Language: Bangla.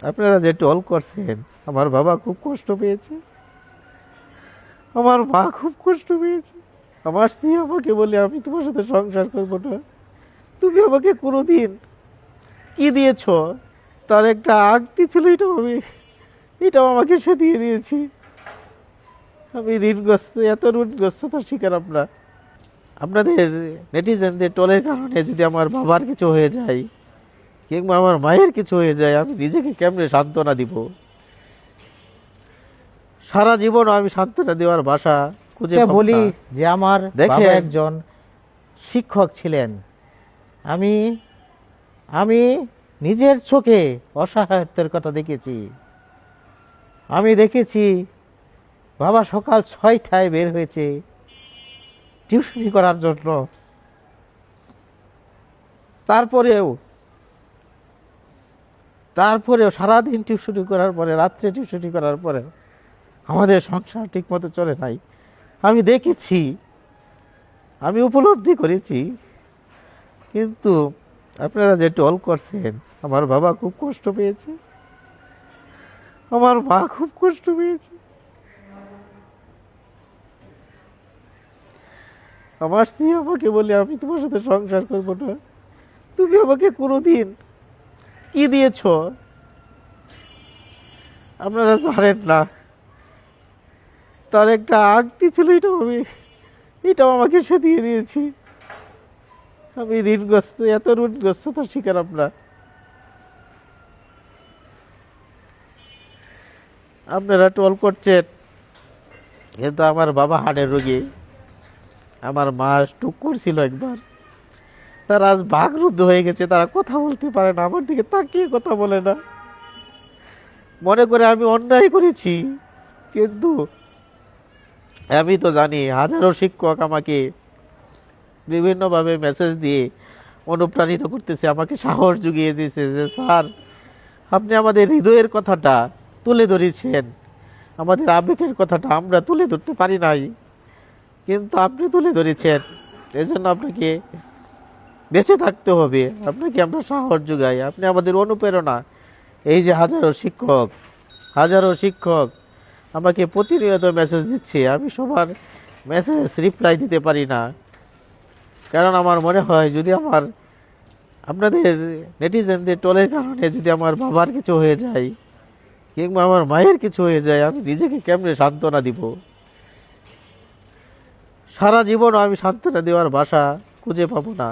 আপনারা যে টল করছেন, আমার বাবা খুব কষ্ট পেয়েছে, আমার মা খুব কষ্ট পেয়েছে। আমার স্ত্রী আমাকে বলে, আমি তোমার সাথে সংসার করবো না। তুমি আমাকে কোনোদিন কি দিয়েছ? তার একটা আংটি ছিল, এটাও আমাকে সে দিয়ে দিয়েছি। আমি ঋণগ্রস্ত, এত ঋণগ্রস্ততার শিকার আমরা। আপনাদের নেটিজেনদের টলের কারণে যদি আমার বাবার কিছু হয়ে যায় কিংবা আমার মায়ের কিছু হয়ে যায়, আমি নিজেকে কেমনে সান্ত্বনা দিব? সারা জীবন আমি সান্ত্বনা দেওয়ার ভাষা খুঁজে পাবো বলি না। যে আমার বাবা একজন শিক্ষক ছিলেন। আমি আমি নিজের চোখে অসহায়ত্বের কথা দেখেছি। আমি দেখেছি বাবা সকাল 6টায় বের হয়েছে টিউশনি করার জন্য। তারপরেও সারাদিন টিউশনি করার পরে, রাত্রে টিউশনি করার পরে আমাদের সংসার ঠিকমতো চলে নাই। আমি দেখেছি, আমি উপলব্ধি করেছি। কিন্তু আপনারা যে টল করছেন, আমার বাবা খুব কষ্ট পেয়েছে, আমার মা খুব কষ্ট পেয়েছে। আমার স্ত্রী আমাকে বলে, আমি তোমার সাথে সংসার করবো না। তুমি আমাকে কোনোদিন কি দিয়েছ? আপনারা জানেন না, তার একটা আংটি ছিল, এটাও আমাকে সে দিয়ে দিয়েছি। আমি ঋণগ্রস্ত, এত ঋণগ্রস্ততার শিকার আমরা। আপনারা টল করছেন, কিন্তু আমার বাবা হার্টের রোগী, আমার মা স্ট্রোক করছিল একবার। তারা আজ বাকরুদ্ধ হয়ে গেছে, তারা কথা বলতে পারে না, আমার দিকে তাকিয়ে কথা বলে না, মনে করে আমি অন্যায় করেছি। কিন্তু আমি তো জানি হাজারো শিক্ষক আমাকে বিভিন্নভাবে মেসেজ দিয়ে অনুপ্রাণিত করতেছে, আমাকে সাহস জুগিয়ে দিয়েছে যে স্যার, আপনি আমাদের হৃদয়ের কথাটা তুলে ধরেছেন, আমাদের আবেগের কথাটা আমরা তুলে ধরতে পারি নাই, কিন্তু আপনি তুলে ধরেছেন, এজন্য আপনাকে বেঁচে থাকতে হবে, আপনাকে আমরা সাহস যোগাই, আপনি আমাদের অনুপ্রেরণা। এই যে হাজারো শিক্ষক আমাকে প্রতিনিয়ত মেসেজ দিচ্ছে, আমি সবার মেসেজ রিপ্লাই দিতে পারি না, কারণ আমার মনে হয় যদি আপনাদের নেটিজেনদের টলের কারণে যদি আমার বাবার কিছু হয়ে যায় কিংবা আমার মায়ের কিছু হয়ে যায়, আমি নিজেকে কেমনে সান্ত্বনা দিব? সারা জীবন আমি সান্ত্বনা দেওয়ার ভাষা খুঁজে পাবো না।